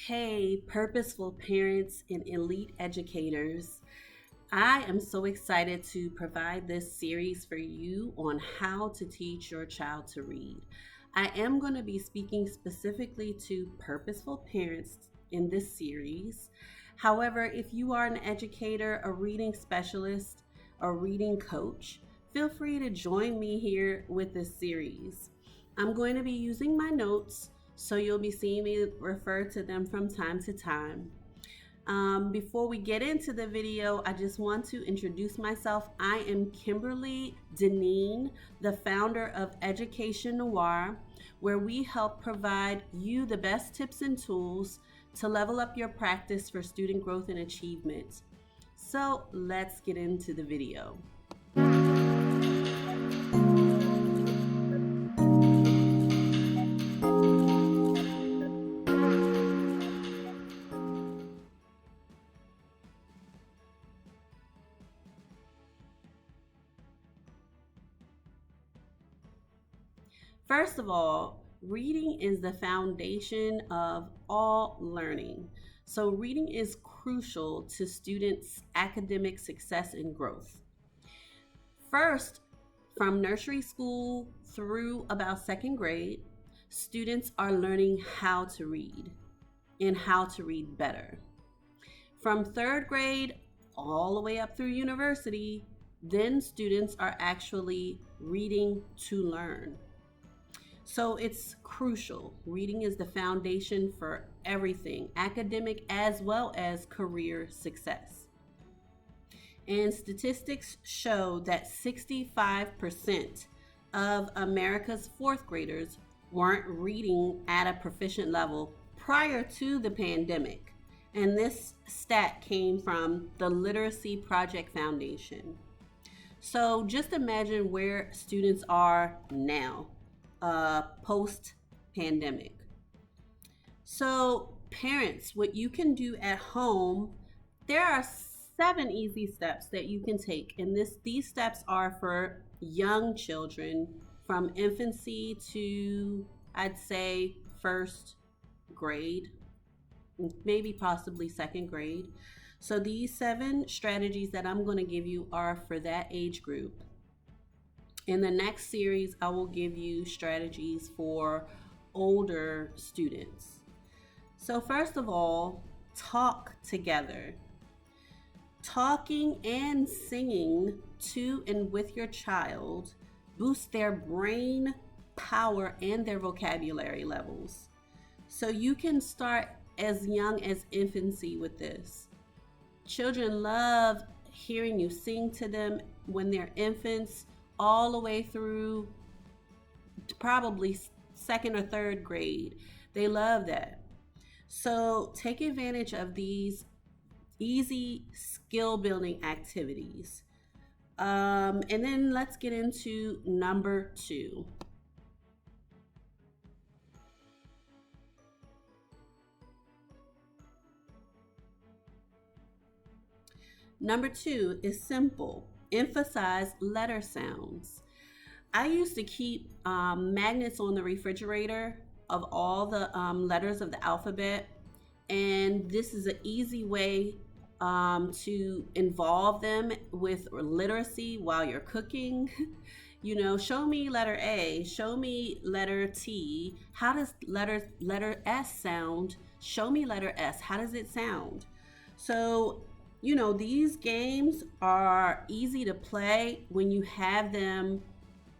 Hey, purposeful parents and elite educators. I am so excited to provide this series for you on how to teach your child to read. I am going to be speaking specifically to purposeful parents in this series. However, if you are an educator, a reading specialist, a reading coach, feel free to join me here with this series. I'm going to be using my notes, so you'll be seeing me refer to them from time to time. Before we get into the video, I just want to introduce myself. I am Kimberly Deneen, the founder of Education Noire, where we help provide you the best tips and tools to level up your practice for student growth and achievement. So let's get into the video. First of all, reading is the foundation of all learning. So, reading is crucial to students' academic success and growth. First, from nursery school through about second grade, students are learning how to read and how to read better. From third grade all the way up through university, then students are actually reading to learn. So it's crucial. Reading is the foundation for everything, academic as well as career success. And statistics show that 65% of America's fourth graders weren't reading at a proficient level prior to the pandemic. And this stat came from the Literacy Project Foundation. So just imagine where students are now, post pandemic. So, parents, what you can do at home, there are 7 easy steps that you can take, and these steps are for young children from infancy to, I'd say, first grade, maybe possibly second grade. So these 7 strategies that I'm going to give you are for that age group. In the next series, I will give you strategies for older students. So first of all, talk together. Talking and singing to and with your child boosts their brain power and their vocabulary levels. So you can start as young as infancy with this. Children love hearing you sing to them when they're infants, all the way through probably second or third grade. They love that. So take advantage of these easy skill building activities. And then let's get into number 2. Number 2 is simple. Emphasize letter sounds. I used to keep magnets on the refrigerator of all the letters of the alphabet, and this is an easy way to involve them with literacy while you're cooking. You know, show me letter A, show me letter T. How does letter S sound? Show me letter S. How does it sound? So, you know, these games are easy to play when you have them,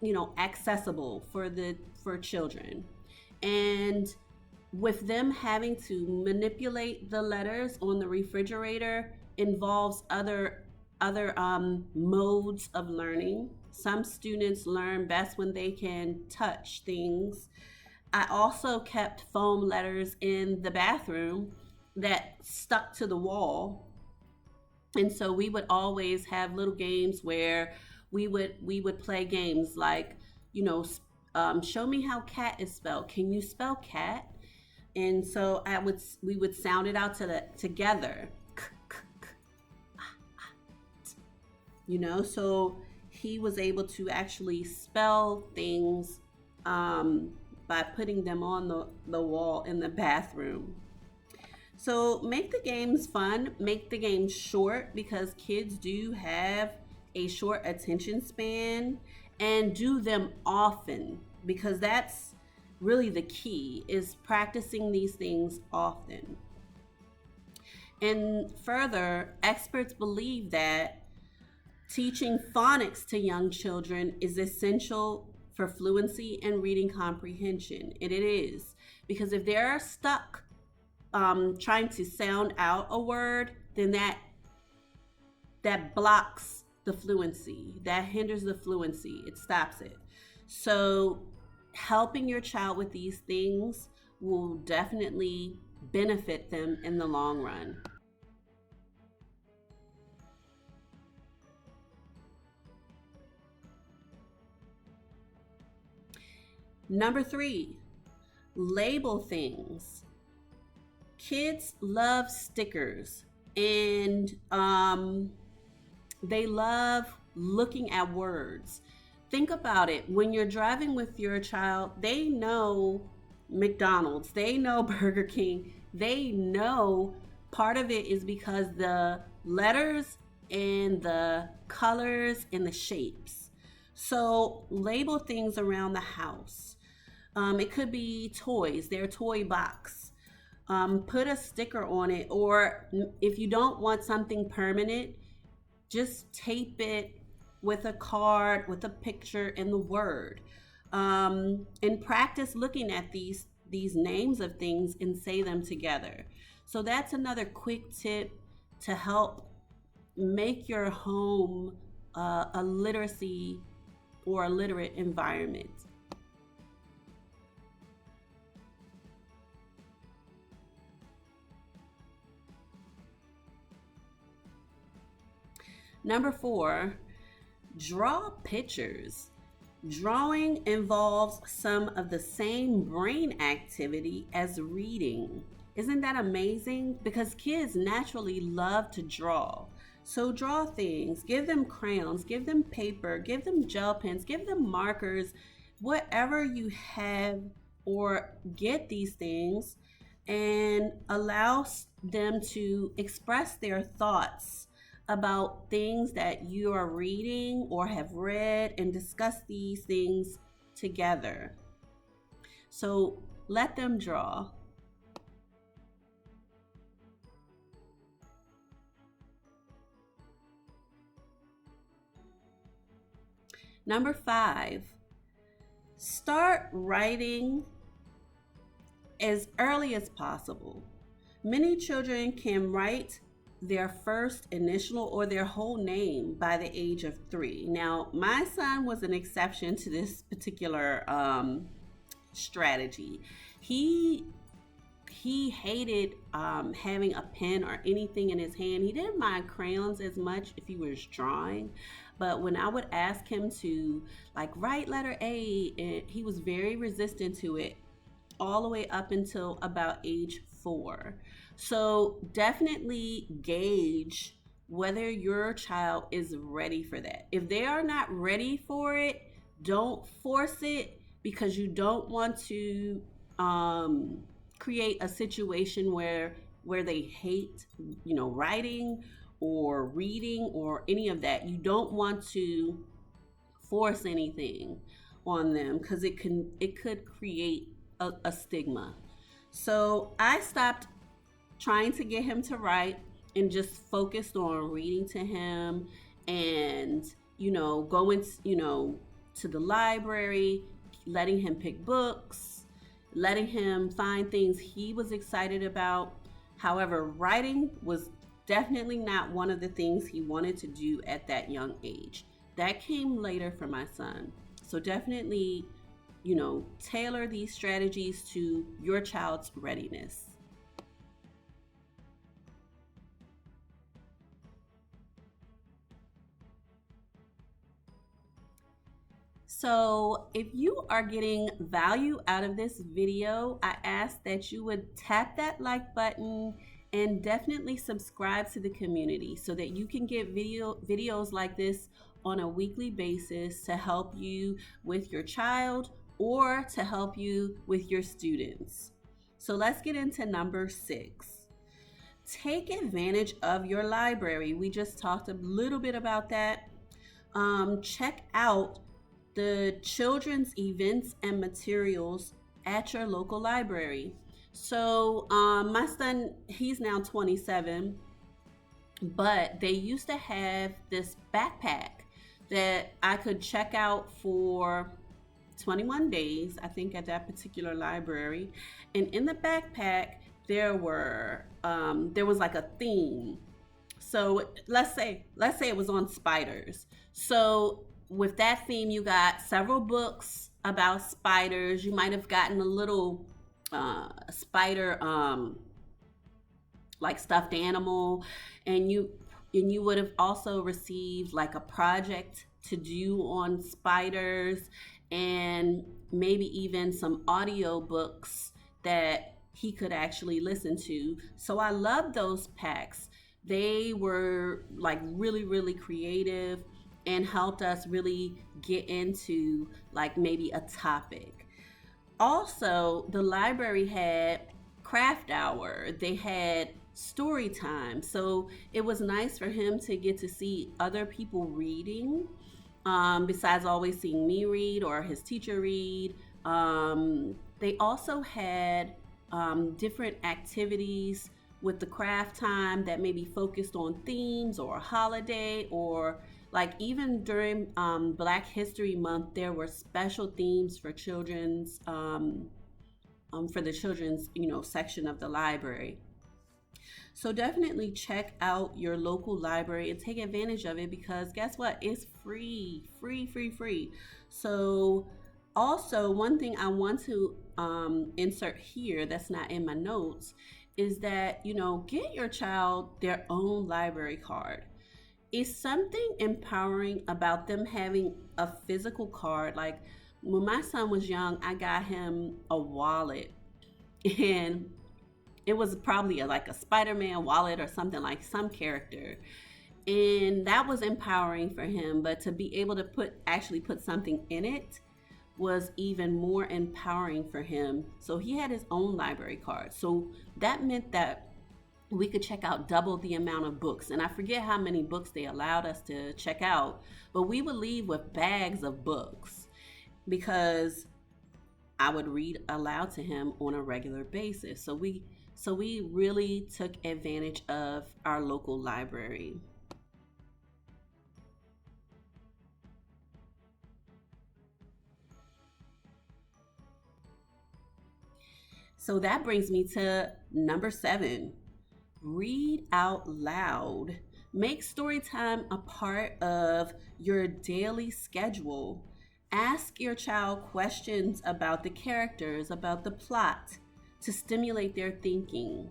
you know, accessible for children. And with them having to manipulate the letters on the refrigerator involves other modes of learning. Some students learn best when they can touch things. I also kept foam letters in the bathroom that stuck to the wall, and so we would always have little games where we would play games like, you know, show me how cat is spelled. Can you spell cat? And so we would sound it out together. You know, so he was able to actually spell things by putting them on the wall in the bathroom. So make the games fun, make the games short because kids do have a short attention span, and do them often because that's really the key is practicing these things often. And further, experts believe that teaching phonics to young children is essential for fluency and reading comprehension. And it is because if they're stuck trying to sound out a word, then that blocks the fluency, that hinders the fluency, it stops it. So helping your child with these things will definitely benefit them in the long run. Number 3, label things. Kids love stickers, and they love looking at words. Think about it. When you're driving with your child, they know McDonald's, they know Burger King, they know part of it is because the letters and the colors and the shapes. So label things around the house. It could be toys, their toy box. Put a sticker on it, or if you don't want something permanent, just tape it with a card with a picture and the word. And practice looking at these names of things and say them together. So that's another quick tip to help make your home a literacy or a literate environment. Number 4, draw pictures. Drawing involves some of the same brain activity as reading. Isn't that amazing? Because kids naturally love to draw. So draw things, give them crayons, give them paper, give them gel pens, give them markers, whatever you have, or get these things and allow them to express their thoughts about things that you are reading or have read and discuss these things together. So let them draw. Number 5, start writing as early as possible. Many children can write their first initial or their whole name by the age of 3. Now, my son was an exception to this particular strategy. He hated having a pen or anything in his hand. He didn't mind crayons as much if he was drawing, but when I would ask him to like write letter A, he was very resistant to it all the way up until about age 4. So definitely gauge whether your child is ready for that. If they are not ready for it, don't force it because you don't want to create a situation where they hate, writing or reading or any of that. You don't want to force anything on them because it could create a stigma. So I stopped trying to get him to write and just focused on reading to him and going to the library, letting him pick books, letting him find things he was excited about. However, writing was definitely not one of the things he wanted to do at that young age. That came later for my son. So definitely, tailor these strategies to your child's readiness. So if you are getting value out of this video, I ask that you would tap that like button and definitely subscribe to the community so that you can get videos like this on a weekly basis to help you with your child or to help you with your students. So let's get into number 6. take advantage of your library. We just talked a little bit about that. Check out the children's events and materials at your local library. So, my son, he's now 27, but they used to have this backpack that I could check out for 21 days, I think, at that particular library. And in the backpack, there was like a theme. So let's say it was on spiders. So with that theme, you got several books about spiders. You might have gotten a little spider like stuffed animal, and you would have also received like a project to do on spiders, and maybe even some audio books that he could actually listen to. So I love those packs. They were like really, really creative and helped us really get into like maybe a topic. Also, the library had craft hour, they had story time. So it was nice for him to get to see other people reading, besides always seeing me read or his teacher read. They also had different activities with the craft time that maybe focused on themes or a holiday, or like even during Black History Month, there were special themes for children's for the children's section of the library. So definitely check out your local library and take advantage of it, because guess what? It's free, free, free, free. So also, one thing I want to insert here that's not in my notes is that, get your child their own library card. It's something empowering about them having a physical card. Like when my son was young, I got him a wallet, and it was probably like a Spider-Man wallet or something, like some character. And that was empowering for him, but to be able to actually put something in it was even more empowering for him. So he had his own library card. So that meant that we could check out double the amount of books. And I forget how many books they allowed us to check out, but we would leave with bags of books because I would read aloud to him on a regular basis. So we really took advantage of our local library. So that brings me to number 7. Read out loud. Make story time a part of your daily schedule. Ask your child questions about the characters, about the plot, to stimulate their thinking.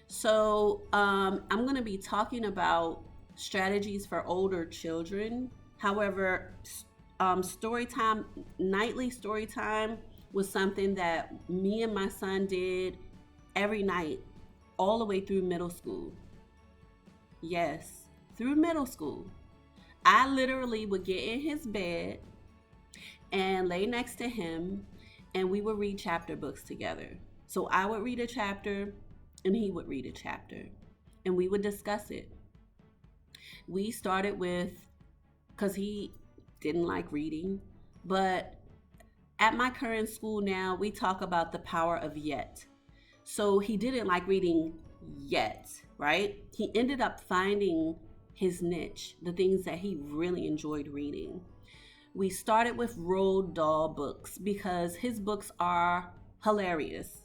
So I'm going to be talking about strategies for older children. However, story time, nightly story time, was something that me and my son did every night, all the way through middle school. Yes, through middle school. I literally would get in his bed and lay next to him, and we would read chapter books together. So I would read a chapter and he would read a chapter, and we would discuss it. We started with, because he didn't like reading, but at my current school now, we talk about the power of yet. So he didn't like reading yet, right? He ended up finding his niche, the things that he really enjoyed reading. We started with Roald Dahl books because his books are hilarious.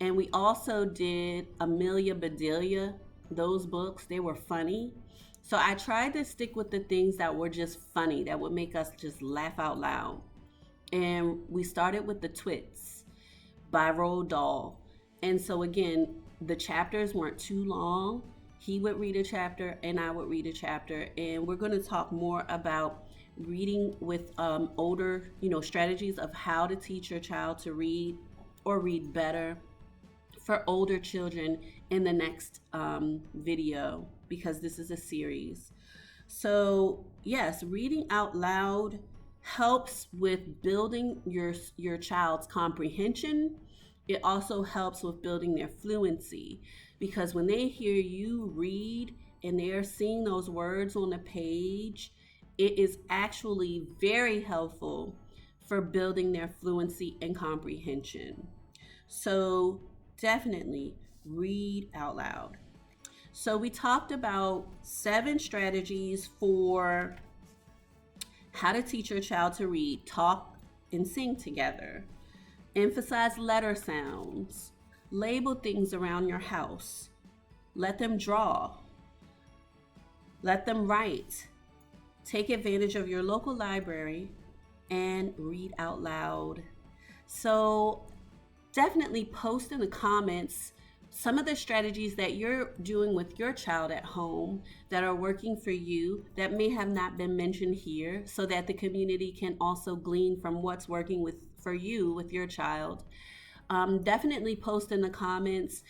And we also did Amelia Bedelia. Those books, they were funny. So I tried to stick with the things that were just funny, that would make us just laugh out loud. And we started with The Twits by Roald Dahl. And so again, the chapters weren't too long. He would read a chapter and I would read a chapter. And we're going to talk more about reading with older, strategies of how to teach your child to read or read better for older children in the next video, because this is a series. So yes, reading out loud helps with building your child's comprehension It also helps with building their fluency, because when they hear you read and they're seeing those words on the page, it is actually very helpful for building their fluency and comprehension. So definitely read out loud. So we talked about 7 strategies for how to teach your child to read, talk, and sing together. Emphasize letter sounds. Label things around your house. Let them draw. Let them write. Take advantage of your local library and read out loud. So definitely post in the comments some of the strategies that you're doing with your child at home that are working for you that may have not been mentioned here, so that the community can also glean from what's working for you with your child. Definitely post in the comments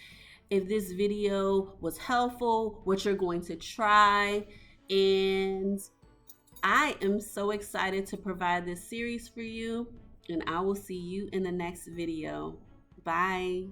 if this video was helpful, what you're going to try, and I am so excited to provide this series for you, and I will see you in the next video. Bye.